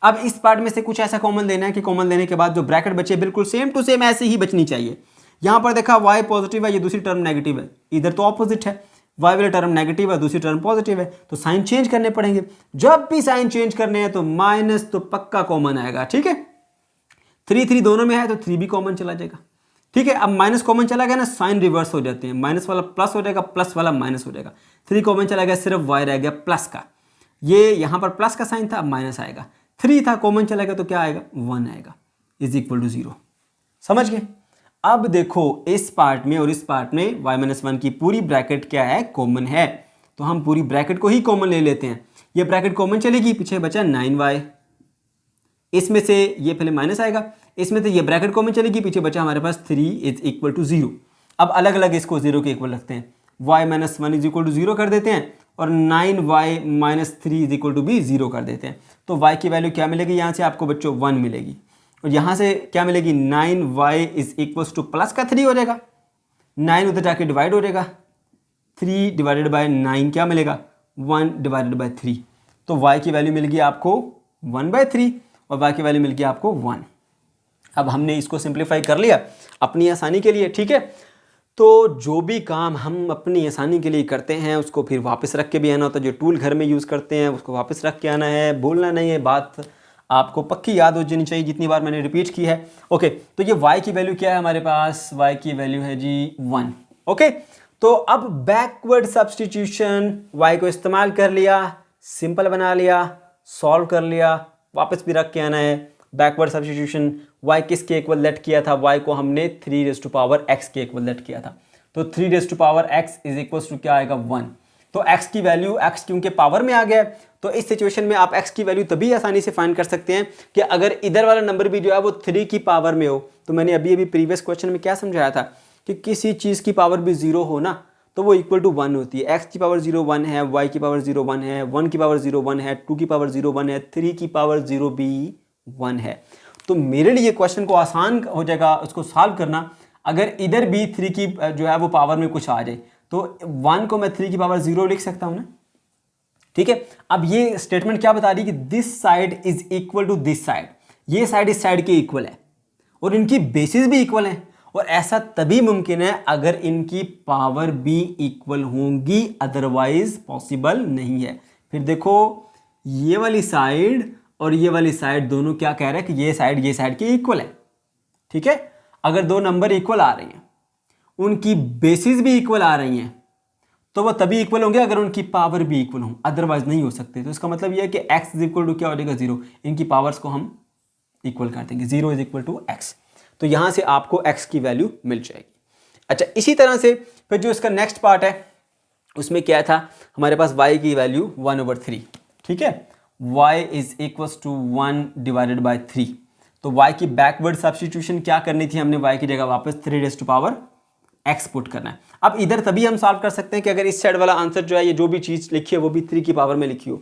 अब इस पार्ट में से कुछ ऐसा कॉमन लेना है कि कॉमन लेने के बाद जो ब्रैकेट बचे बिल्कुल सेम टू सेम ऐसे ही बचनी चाहिए। यहाँ पर देखा y पॉजिटिव है, ये दूसरी टर्म नेगेटिव है, इधर तो ऑपोजिट है, y वाली टर्म नेगेटिव है, दूसरी टर्म पॉजिटिव है, तो साइन चेंज करने पड़ेंगे। जब भी साइन चेंज करने हैं तो माइनस तो पक्का कॉमन आएगा। ठीक है, 3 दोनों में है तो 3 भी कॉमन चला जाएगा। ठीक है, अब माइनस कॉमन चला गया ना, साइन रिवर्स हो जाते हैं, माइनस वाला प्लस हो जाएगा, प्लस वाला माइनस हो जाएगा। 3 कॉमन चला गया, सिर्फ y रह गया प्लस का, ये यहाँ पर प्लस का साइन था, अब माइनस आएगा। 3 था, कॉमन चला गया तो क्या आएगा 1 आएगा, इज इक्वल टू 0। समझ गए? अब देखो इस पार्ट में और इस पार्ट में y-1 की पूरी ब्रैकेट क्या है, कॉमन है, तो हम पूरी ब्रैकेट को ही कॉमन ले लेते हैं। ये ब्रैकेट कॉमन चलेगी, पीछे बचा 9y, इसमें से ये पहले माइनस आएगा, इसमें से ये ब्रैकेट कॉमन चलेगी, पीछे बचा हमारे पास 3 इज इक्वल टू 0। अब अलग अलग इसको 0 के इक्वल रखते हैं, y-1 इज इक्वल टू 0 कर देते हैं, और 9y-3 इज इक्वल टू भी 0 कर देते हैं। तो y की वैल्यू क्या मिलेगी, यहाँ से आपको बच्चों 1 मिलेगी, और यहाँ से क्या मिलेगी 9y is equal two plus का 3 हो जाएगा, 9 उधर जाके डिवाइड हो जाएगा, 3 डिवाइडेड बाय 9 क्या मिलेगा 1 डिवाइडेड बाय 3। तो y की वैल्यू मिल गई आपको 1/3 और y की वैल्यू मिल गई आपको 1। अब हमने इसको सिंप्लीफाई कर लिया अपनी आसानी के लिए। ठीक है, तो जो भी काम हम अपनी आसानी के लिए करते हैं उसको फिर वापस रख के भी आना होता है। जो टूल घर में यूज़ करते हैं उसको वापस रख के आना है, भूलना नहीं है। बात आपको पक्की याद हो जानी चाहिए जितनी बार मैंने रिपीट की है। ओके, तो ये y की वैल्यू क्या है हमारे पास? y की वैल्यू है जी 1। ओके, तो अब बैकवर्ड सब्स्टिट्यूशन, y को इस्तेमाल कर लिया, सिंपल बना लिया, सॉल्व कर लिया, वापस भी रख के आना है। बैकवर्ड सब्स्टिट्यूशन, y किसके इक्वल लेट किया था? y को हमने 3x के इक्वल लेट किया था। तो 3x इज इक्वल टू क्या आएगा? 1। तो x की वैल्यू, x क्योंकि पावर में आ गया, तो इस सिचुएशन में आप x की वैल्यू तभी आसानी से फाइंड कर सकते हैं कि अगर इधर वाला नंबर भी जो है वो 3 की पावर में हो। तो मैंने अभी अभी प्रीवियस क्वेश्चन में क्या समझाया था कि किसी चीज़ की पावर भी 0 हो ना तो वो इक्वल टू 1 होती है। x की पावर 0 1 है, y की पावर 0 1 है, 1 की पावर 0 1 है, 2 की पावर 0 1 है, 3 की पावर 0 भी 1 है। तो मेरे लिए क्वेश्चन को आसान हो जाएगा उसको सॉल्व करना अगर इधर भी 3 की जो है वो पावर में कुछ आ जाए। तो 1 को मैं 3 की पावर 0 लिख सकता हूं ना, ठीक है। अब ये स्टेटमेंट क्या बता रही है कि this side is equal to this side, ये साइड इस साइड के इक्वल है और इनकी बेसिस भी इक्वल है। और ऐसा तभी मुमकिन है अगर इनकी पावर भी इक्वल होंगी, अदरवाइज पॉसिबल नहीं है। फिर देखो ये वाली साइड और ये वाली साइड दोनों क्या कह रहे हैं कि ये साइड के इक्वल है, ठीक है। अगर दो नंबर इक्वल आ रही हैं, उनकी बेसिस भी इक्वल आ रही हैं, तो वो तभी इक्वल होंगे अगर उनकी पावर भी इक्वल हो, अदरवाइज नहीं हो सकते। तो इसका मतलब ये है कि x इज इक्वल टू क्या हो जाएगा? 0। इनकी पावर्स को हम इक्वल कर देंगे, 0 इज इक्वल टू x। तो यहां से आपको x की वैल्यू मिल जाएगी। अच्छा, इसी तरह से फिर जो इसका नेक्स्ट पार्ट है उसमें क्या था हमारे पास? y की वैल्यू 1/3, ठीक है। y is equal to 1 divided by 3। तो y की बैकवर्ड सब्स्टिट्यूशन क्या करनी थी हमने? y की जगह वापस 3x पुट करना है। अब इधर तभी हम सॉल्व कर सकते हैं कि अगर इस साइड वाला आंसर जो है ये जो भी चीज़ लिखी है वो भी 3 की पावर में लिखी हो।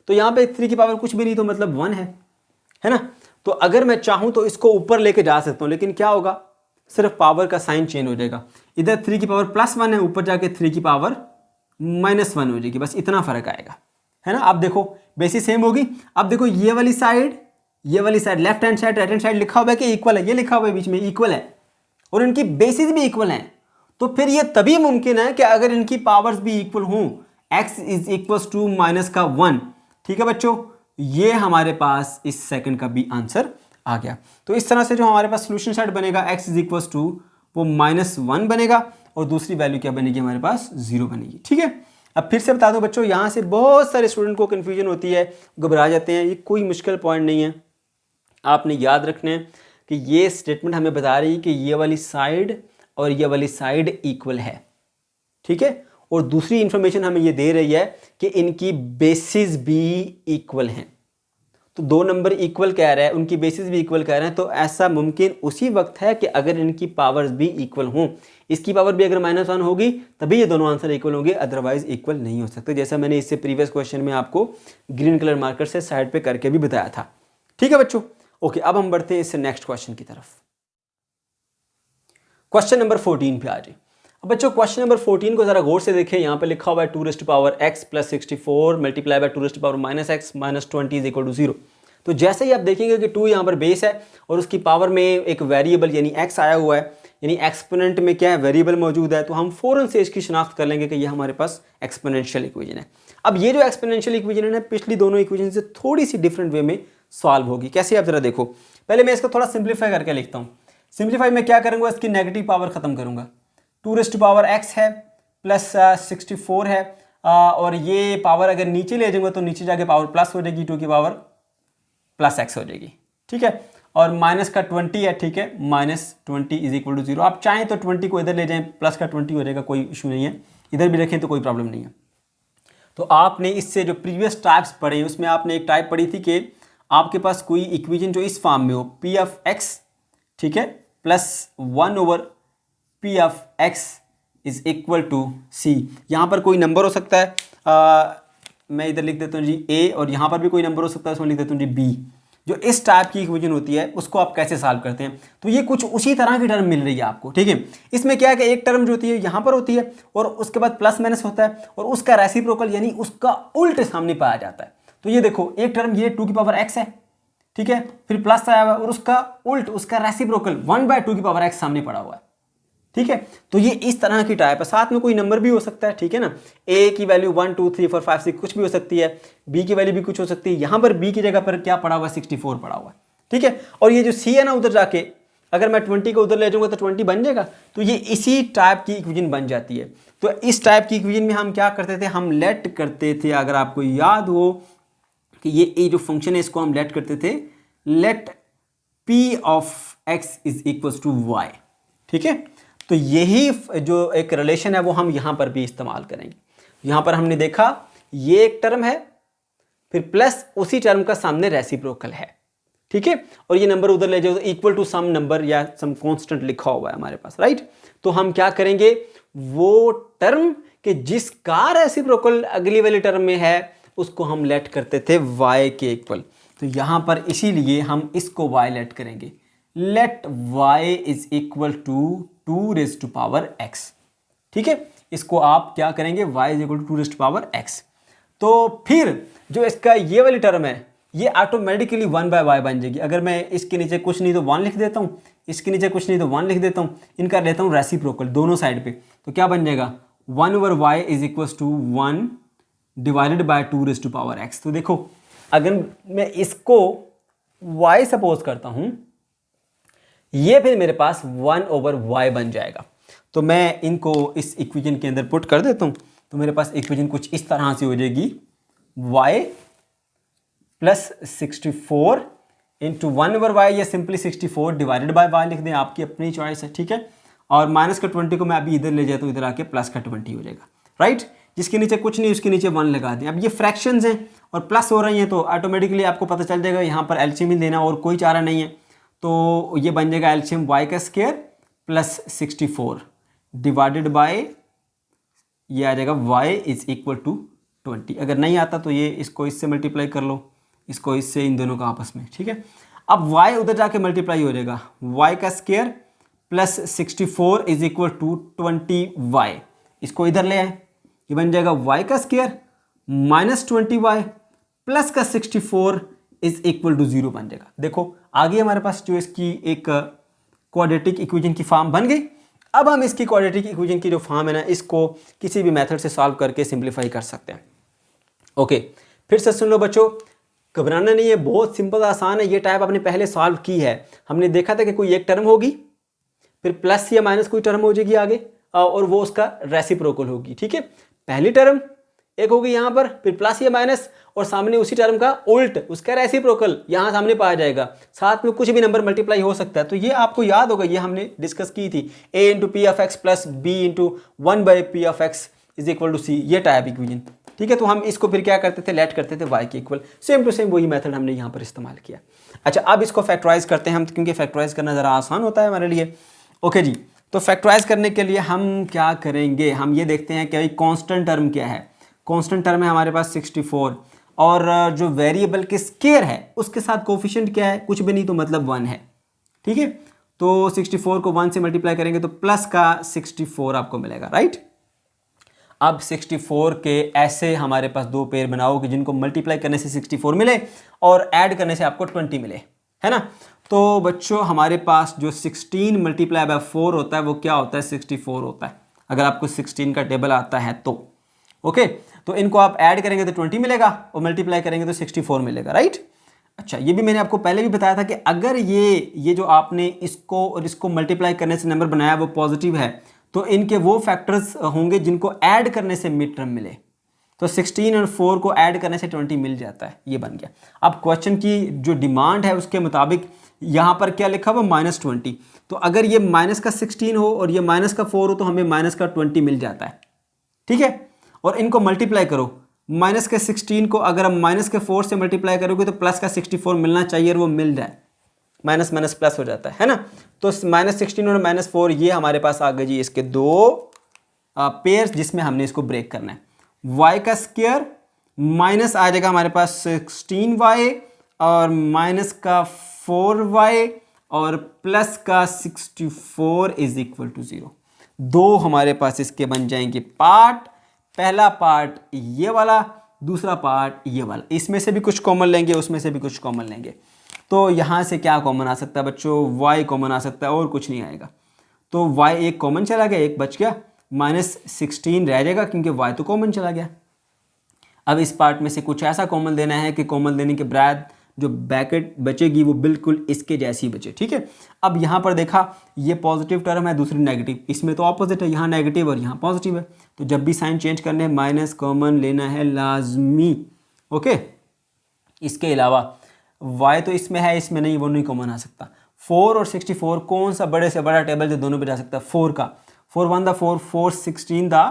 तो यहाँ पे 3 की पावर कुछ भी नहीं तो मतलब 1 है ना। तो अगर मैं चाहूँ तो इसको ऊपर लेके जा सकता हूँ, लेकिन क्या होगा? सिर्फ पावर का साइन चेंज हो जाएगा। इधर 3 की पावर +1 है, ऊपर जाके 3 की पावर -1 हो जाएगी, बस इतना फर्क आएगा, है ना। अब देखो बेसिस सेम होगी। अब देखो ये वाली side left hand side right hand side लिखा हुआ है कि इक्वल है, ये लिखा हुआ है बीच में इक्वल है और इनकी बेसिस भी इक्वल है। तो फिर ये तभी मुमकिन है कि अगर इनकी पावर्स भी इक्वल हों, x इज इक्वल टू -1, ठीक है बच्चों। ये हमारे पास इस सेकंड का भी आंसर आ गया। तो इस तरह से जो हमारे पास सोल्यूशन सेट बनेगा x इज इक्वल टू वो -1 बनेगा और दूसरी वैल्यू क्या बनेगी हमारे पास? 0 बनेगी, ठीक है। अब फिर से बता दूं बच्चों, यहां से बहुत सारे स्टूडेंट को कन्फ्यूजन होती है, घबरा जाते हैं। ये कोई मुश्किल पॉइंट नहीं है, आपने याद रखना है कि ये स्टेटमेंट हमें बता रही है कि ये वाली साइड और ये वाली साइड इक्वल है, ठीक है। और दूसरी इंफॉर्मेशन हमें ये दे रही है कि इनकी बेसिस भी इक्वल हैं। तो दो नंबर इक्वल कह रहा है, उनकी बेसिस भी इक्वल कह रहे हैं। तो ऐसा मुमकिन उसी वक्त है कि अगर इनकी पावर्स भी इक्वल हों, इसकी पावर भी अगर -1 होगी तभी ये दोनों आंसर इक्वल होंगे, अदरवाइज इक्वल नहीं हो सकते, जैसा मैंने इससे प्रीवियस क्वेश्चन में आपको ग्रीन कलर मार्कर से साइड पे करके भी बताया था, ठीक है बच्चों। ओके, अब हम बढ़ते हैं इससे नेक्स्ट क्वेश्चन की तरफ। क्वेश्चन नंबर 14 पे आ जाए। अब बच्चों क्वेश्चन नंबर 14 को जरा गौर से देखें। यहाँ पे लिखा हुआ है 2x + 64 multiply by 2x -x -20 is equal to 0। तो जैसे ही आप देखेंगे कि 2 यहाँ पर बेस है और उसकी पावर में एक वेरिएबल यानी x आया हुआ है, यानी एक्सपोनेंट में क्या है? वेरिएबल मौजूद है। तो हम फौरन से इसकी शिनाख्त कर लेंगे कि ये हमारे पास एक्सपोनेंशियल इक्वेशन है। अब ये जो एक्सपोनेंशियल इक्वेशन है पिछली दोनों इक्वेशन से थोड़ी सी डिफरेंट वे में सॉल्व होगी। कैसे? आप जरा देखो। पहले मैं इसको थोड़ा सिंप्लीफाई करके लिखता हूँ। सिंप्लीफाई में क्या करूँगा? इसकी नेगेटिव पावर खत्म करूँगा। 2x है प्लस 64 है और ये पावर अगर नीचे ले जाऊँगा तो नीचे जाके पावर प्लस हो जाएगी, 2 की पावर +x हो जाएगी, ठीक है। और माइनस का 20 है, ठीक है, -20 इज इक्वल टू 0। आप चाहें तो 20 को इधर ले जाएं, प्लस का 20 हो जाएगा, कोई इशू नहीं है। इधर भी रखें तो कोई प्रॉब्लम नहीं है। तो आपने इससे जो प्रीवियस टाइप्स पढ़े उसमें आपने एक टाइप पढ़ी थी कि आपके पास कोई इक्वेशन जो इस फॉर्म में हो p(x), ठीक है, +1/p(x) is equal to c। यहाँ पर कोई नंबर हो सकता है, मैं इधर लिख देता हूँ जी a, और यहाँ पर भी कोई नंबर हो सकता है, उसमें लिख देता हूँ जी b। जो इस टाइप की इक्वेशन होती है उसको आप कैसे सॉल्व करते हैं? तो ये कुछ उसी तरह की टर्म मिल रही है आपको, ठीक है। इसमें क्या है कि एक टर्म जो होती है यहाँ पर होती है और उसके बाद प्लस माइनस होता है और उसका रेसिप्रोकल यानी उसका उल्ट सामने पाया जाता है। तो ये देखो, एक टर्म ये 2 की पावर x है, ठीक है, फिर प्लस आया हुआ और उसका उल्ट, उसका रेसिप्रोकल 1/2 की पावर x सामने पड़ा हुआ है, ठीक है। तो ये इस तरह की टाइप है, साथ में कोई नंबर भी हो सकता है, ठीक है ना। ए की वैल्यू 1 2 3 4 5 6 कुछ भी हो सकती है, बी की वैल्यू भी कुछ हो सकती है। यहाँ पर बी की जगह पर क्या पड़ा हुआ है, 64 पड़ा हुआ है, ठीक है। और ये जो सी है ना, उधर जाके अगर मैं 20 को उधर ले जाऊंगा तो 20 बन जाएगा। तो ये इसी टाइप की इक्वेशन बन जाती है। तो इस टाइप की इक्वेशन में हम क्या करते थे, हम लेट करते थे, अगर आपको याद हो कि ये जो फंक्शन है इसको हम लेट करते थे, let p of x is equal to y, ठीक है। तो यही जो एक रिलेशन है वो हम यहां पर भी इस्तेमाल करेंगे। यहां पर हमने देखा ये एक टर्म है, फिर प्लस उसी टर्म का सामने रेसिप्रोकल है, ठीक है। और ये नंबर उधर ले जाओ तो इक्वल टू सम नंबर या सम कांस्टेंट लिखा हुआ है हमारे पास, राइट। तो हम क्या करेंगे, वो टर्म के जिसका रेसिप्रोकल अगली वाली टर्म में है उसको हम लेट करते थे y के इक्वल। तो यहां पर इसीलिए हम इसको y लेट करेंगे, let y is equal to 2 raise to power x, ठीक है। इसको आप क्या करेंगे, y is equal to 2 raise to power x। तो फिर जो इसका ये वाली टर्म है ये ऑटोमेटिकली 1/y बन जाएगी। अगर मैं इसके नीचे कुछ नहीं तो 1 लिख देता हूँ, इसके नीचे कुछ नहीं तो 1 लिख देता हूँ, इनका लेता हूँ रेसिप्रोकल दोनों साइड पे, तो क्या बन जाएगा 1/y is equal to 1 divided by 2 raise to power x। तो देखो अगर मैं इसको y सपोज करता हूँ, ये फिर मेरे पास 1/y बन जाएगा। तो मैं इनको इस इक्वेशन के अंदर पुट कर देता हूँ, तो मेरे पास इक्वेशन कुछ इस तरह से हो जाएगी, y प्लस 64 इंटू 1/y या सिंपली 64 डिवाइडेड बाय y लिख दें, आपकी अपनी चॉइस है, ठीक है। और माइनस का 20 को मैं अभी इधर ले जाता हूँ, इधर आके प्लस का 20 हो जाएगा, राइट। जिसके नीचे कुछ नहीं उसके नीचे 1 लगा दें। अब ये फ्रैक्शंस हैं और प्लस हो रही हैं तो ऑटोमेटिकली आपको पता चल जाएगा यहाँ पर एलसीएम ही देना और कोई चारा नहीं है। तो ये बन जाएगा एलसीएम y का स्क्वायर प्लस 64 डिवाइडेड बाय ये आ जाएगा y इज इक्वल टू 20। अगर नहीं आता तो ये इसको इससे मल्टीप्लाई कर लो, इसको इससे, इन दोनों का आपस में, ठीक है। अब y उधर जाके मल्टीप्लाई हो जाएगा, y का square plus 64 is equal to 20y। इसको इधर ले आए, ये बन जाएगा y का स्क्वायर माइनस 20y प्लस का 64 इज इक्वल टू 0 बन जाएगा। देखो आगे हमारे पास जो इसकी एक क्वाड्रेटिक इक्वेशन की फॉर्म बन गई। अब हम इसकी क्वाड्रेटिक इक्वेशन की जो फॉर्म है ना, इसको किसी भी मेथड से सॉल्व करके सिंप्लीफाई कर सकते हैं। ओके, फिर से सुन लो बच्चों, घबराना नहीं है, बहुत सिंपल आसान है। ये टाइप आपने पहले सॉल्व की है। हमने देखा था कि कोई एक टर्म होगी, फिर प्लस या माइनस कोई टर्म हो जाएगी आगे, और वो उसका रेसिप्रोकल होगी, ठीक है। पहली टर्म एक होगी यहाँ पर, फिर प्लस या माइनस, और सामने उसी टर्म का उल्ट उसका रेसिप्रोकल यहाँ सामने पाया जाएगा। साथ में कुछ भी नंबर मल्टीप्लाई हो सकता है। तो ये आपको याद होगा, ये हमने डिस्कस की थी, a into P of x plus b into 1/p of x is equal to c, ये टाइप इक्वेशन, ठीक है। तो हम इसको फिर क्या करते थे, लेट करते थे y के इक्वल। सेम टू सेम वही मेथड हमने यहाँ पर इस्तेमाल किया। अच्छा, अब इसको फैक्टराइज करते हैं हम, क्योंकि फैक्टराइज करना ज़रा आसान होता है हमारे लिए। ओके जी, तो फैक्टराइज करने के लिए हम क्या करेंगे, हम ये देखते हैं कि भाई कॉन्स्टेंट टर्म क्या है। कॉन्स्टेंट टर्म है हमारे पास 64, और जो वेरिएबल के स्क्वायर है उसके साथ कोफिशिएंट क्या है, कुछ भी नहीं तो मतलब 1 है, ठीक है। तो 64 को 1 से मल्टीप्लाई करेंगे तो प्लस का 64 आपको मिलेगा, राइट। अब 64 के ऐसे हमारे पास दो पेयर बनाओ कि जिनको मल्टीप्लाई करने से 64 मिले और ऐड करने से आपको 20 मिले, है ना। तो बच्चों हमारे पास जो 16 मल्टीप्लाई बाय 4 होता है वो क्या होता है, 64 होता है, अगर आपको 16 का टेबल आता है तो। ओके, तो इनको आप ऐड करेंगे तो 20 मिलेगा और मल्टीप्लाई करेंगे तो 64 मिलेगा, राइट। अच्छा, ये भी मैंने आपको पहले भी बताया था कि अगर ये जो आपने इसको और इसको मल्टीप्लाई करने से नंबर बनाया वो पॉजिटिव है, तो इनके वो फैक्टर्स होंगे जिनको ऐड करने से मिड टर्म मिले। तो 16 और 4 को ऐड करने से 20 मिल जाता है, ये बन गया। अब क्वेश्चन की जो डिमांड है उसके मुताबिक यहाँ पर क्या लिखा हुआ, -20। तो अगर ये माइनस का 16 हो और ये माइनस का 4 हो तो हमें माइनस का 20 मिल जाता है, ठीक है। और इनको मल्टीप्लाई करो, माइनस के 16 को अगर हम माइनस के 4 से मल्टीप्लाई करोगे तो प्लस का 64 मिलना चाहिए, और वो मिल जाए, माइनस माइनस प्लस हो जाता है ना। तो -16 और -4 ये हमारे पास आ गए जी, इसके दो पेयर्स जिसमें हमने इसको ब्रेक करना है। y का स्क्वायर माइनस आ जाएगा हमारे पास 16y, और माइनस का 4y, और प्लस का 64 इज इक्वल टू 0। दो हमारे पास इसके बन जाएंगे पार्ट, पहला पार्ट ये वाला, दूसरा पार्ट ये वाला। इसमें से भी कुछ कॉमन लेंगे, उसमें से भी कुछ कॉमन लेंगे। तो यहाँ से क्या कॉमन आ सकता है बच्चों, y कॉमन आ सकता है और कुछ नहीं आएगा। तो y एक कॉमन चला गया, एक बच गया, -16 रह जाएगा क्योंकि y तो कॉमन चला गया। अब इस पार्ट में से कुछ ऐसा कॉमन देना है कि कॉमन देने के बाद जो ब्रैकेट बचेगी वो बिल्कुल इसके जैसी बचे, ठीक है। अब यहाँ पर देखा ये पॉजिटिव टर्म है, दूसरी नेगेटिव, इसमें तो ऑपोजिट है, यहाँ नेगेटिव और यहाँ पॉजिटिव है, तो जब भी साइन चेंज करने हैं माइनस कॉमन लेना है लाजमी, ओके। इसके अलावा y तो इसमें है, इसमें नहीं, वो नहीं कॉमन आ सकता। 4 और 64 कौन सा बड़े से बड़ा टेबल जो दोनों पे जा सकता है? 4 का, 4 1 दा 4, 4 16 दा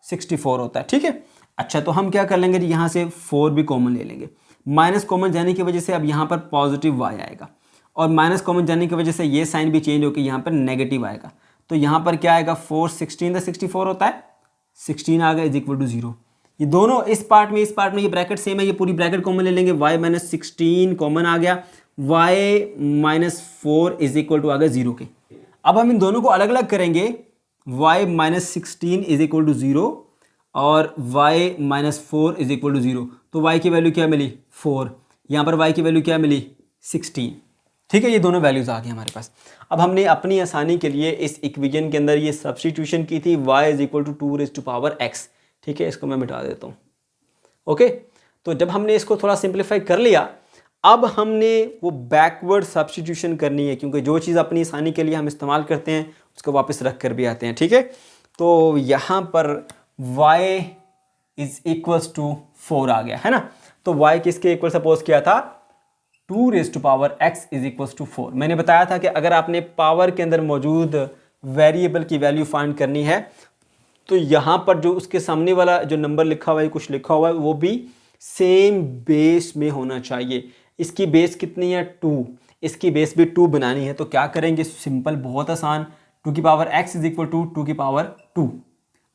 64 होता है, ठीक है। अच्छा, तो हम क्या कर लेंगे जी, यहाँ से 4 भी कॉमन ले लेंगे। माइनस कॉमन जाने की वजह से अब यहाँ पर पॉजिटिव y आएगा, और माइनस कॉमन जाने की वजह से ये साइन भी चेंज होकर यहाँ पर नेगेटिव आएगा। तो यहाँ पर क्या आएगा, 4 16 दा 64 होता है, 16 आ गया इज इक्वल टू 0। ये दोनों इस पार्ट में ये ब्रैकेट सेम है, ये पूरी ब्रैकेट कॉमन ले लेंगे, y माइनस 16 कॉमन आ गया, y minus 4 is equal to आ गया 0 के। अब हम इन दोनों को अलग अलग करेंगे, y minus 16 is equal to 0 और y minus 4 is equal to 0। तो y की वैल्यू क्या मिली? 4। यहाँ पर y की वैल्यू क्या मिली? 16, ठीक है। ये दोनों वैल्यूज आ गई हमारे पास। अब हमने अपनी आसानी के लिए इस इक्वेशन के अंदर ये सब्स्टिट्यूशन की थी, y is equal to 2 raise to power x, ठीक है। इसको मैं मिटा देता हूँ, ओके। तो जब हमने इसको थोड़ा सिंप्लीफाई कर लिया, अब हमने वो बैकवर्ड सब्स्टिट्यूशन करनी है, क्योंकि जो चीज़ अपनी आसानी के लिए हम इस्तेमाल करते हैं उसको वापस रख कर भी आते हैं, ठीक है। तो यहाँ पर y इज इक्वल्स टू 4 आ गया है ना। तो y किसके इक्वल सपोज किया था? 2 raise to power x is equals to 4। मैंने बताया था कि अगर आपने पावर के अंदर मौजूद वेरिएबल की वैल्यू फाइंड करनी है तो यहाँ पर जो उसके सामने वाला जो नंबर लिखा हुआ है, कुछ लिखा हुआ है, वो भी सेम बेस में होना चाहिए। इसकी बेस कितनी है? 2। इसकी बेस भी 2 बनानी है, तो क्या करेंगे? सिंपल, बहुत आसान, 2 की power x is equal to 2 की पावर 2।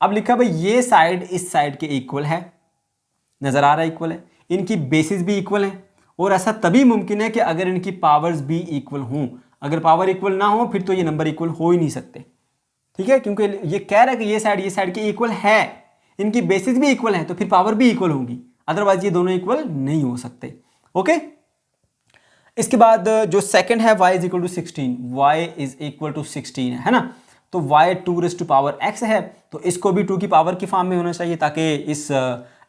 अब लिखा भाई ये साइड इस साइड के इक्वल है, नजर आ रहा है इक्वल है, इनकी बेसिस भी इक्वल है, और ऐसा तभी मुमकिन है कि अगर इनकी पावर्स भी इक्वल हों। अगर पावर इक्वल ना हो फिर तो ये नंबर इक्वल हो ही नहीं सकते, ठीक है, क्योंकि ये कह रहा है कि ये साइड के इक्वल है, इनकी बेसिस भी इक्वल है, तो फिर पावर भी इक्वल होगी, अदरवाइज ये दोनों इक्वल नहीं हो सकते, ओके। इसके बाद जो सेकंड है y is equal to 16, y is equal to 16 है ना। तो y 2 raise to power x है, तो इसको भी 2 की पावर की फॉर्म में होना चाहिए ताकि इस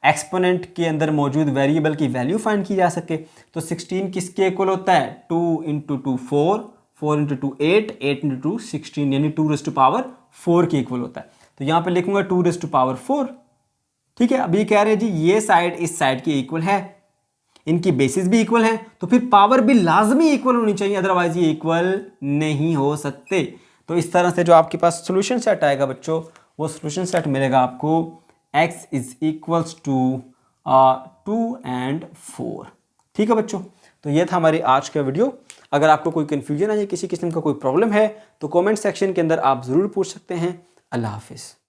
एक्सपोनेंट के अंदर मौजूद वेरिएबल की वैल्यू फाइंड की जा सके। तो 16 किसके इक्वल होता है? 2 इंटू 2 4, 4 इंटू 2 8, 8 इंटू 2 16, यानी 2 रेज़ टू पावर 4 के इक्वल होता है। तो यहाँ पे लिखूंगा 2 रेज़ टू पावर 4, ठीक है। अब ये कह रहे हैं जी ये साइड इस साइड के इक्वल है, इनकी बेसिस भी इक्वल है, तो फिर पावर भी लाजमी इक्वल होनी चाहिए, अदरवाइज ये इक्वल नहीं हो सकते। तो इस तरह से जो आपके पास सोल्यूशन सेट आएगा बच्चों, वो सोल्यूशन सेट मिलेगा आपको x is equals to 2 and 4, ठीक है बच्चों। तो ये था हमारी आज का वीडियो। अगर आपको कोई कन्फ्यूजन है या किसी किस्म का कोई प्रॉब्लम है तो कमेंट सेक्शन के अंदर आप ज़रूर पूछ सकते हैं। अल्लाह हाफिज़।